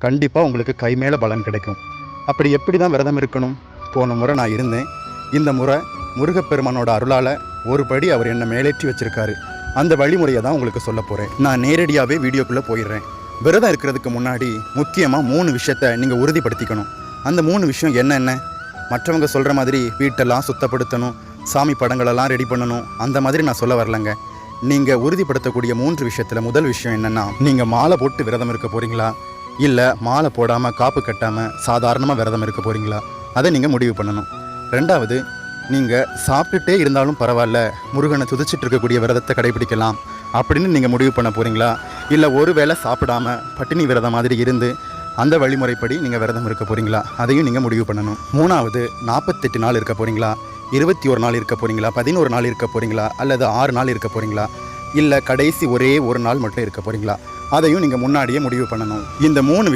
கண்டிப்பாக உங்களுக்கு கை மேலே பலன் கிடைக்கும். அப்படி எப்படி தான் விரதம் இருக்கணும்? போன முறை நான் இருந்தேன். இந்த முறை முருகப்பெருமானோட அருளால் ஒரு படி அவர் என்னை மேலேற்றி வச்சுருக்காரு. அந்த வழிமுறையை தான் உங்களுக்கு சொல்ல போகிறேன். நான் நேரடியாகவே வீடியோக்குள்ளே போயிடுறேன். விரதம் இருக்கிறதுக்கு முன்னாடி முக்கியமாக 3 விஷயத்தை நீங்கள் உறுதிப்படுத்திக்கணும். அந்த 3 விஷயம் என்னென்ன? மற்றவங்க சொல்கிற மாதிரி வீட்டெல்லாம் சுத்தப்படுத்தணும், சாமி படங்களெல்லாம் ரெடி பண்ணணும், அந்த மாதிரி நான் சொல்ல வரலங்க. நீங்கள் உறுதிப்படுத்தக்கூடிய 3 விஷயத்தில் முதல் விஷயம் என்னென்னா, நீங்கள் மாலை போட்டு விரதம் இருக்க போகிறீங்களா, இல்லை மாலை போடாமல் காப்பு கட்டாமல் சாதாரணமாக விரதம் இருக்க போகிறீங்களா, அதை நீங்கள் முடிவு பண்ணணும். ரெண்டாவது, நீங்கள் சாப்பிட்டுட்டே இருந்தாலும் பரவாயில்ல, முருகனை துதிச்சிட்டு இருக்கக்கூடிய விரதத்தை கடைபிடிக்கலாம் அப்படின்னு நீங்கள் முடிவு பண்ண போகிறீங்களா, இல்லை ஒரு வேளை சாப்பிடாம பட்டினி விரதம் மாதிரி இருந்து அந்த வழிமுறைப்படி நீங்கள் விரதம் இருக்க போகிறீங்களா, அதையும் நீங்கள் முடிவு பண்ணணும். மூணாவது, 48 நாள் இருக்க போகிறீங்களா, 21 நாள் இருக்க போகிறீங்களா, 11 நாள் இருக்க போகிறீங்களா, அல்லது 6 நாள் இருக்க போகிறீங்களா, இல்லை கடைசி ஒரே ஒரு நாள் மட்டும் இருக்க போகிறீங்களா, அதையும் நீங்கள் முன்னாடியே முடிவு பண்ணணும். இந்த 3 விஷயம்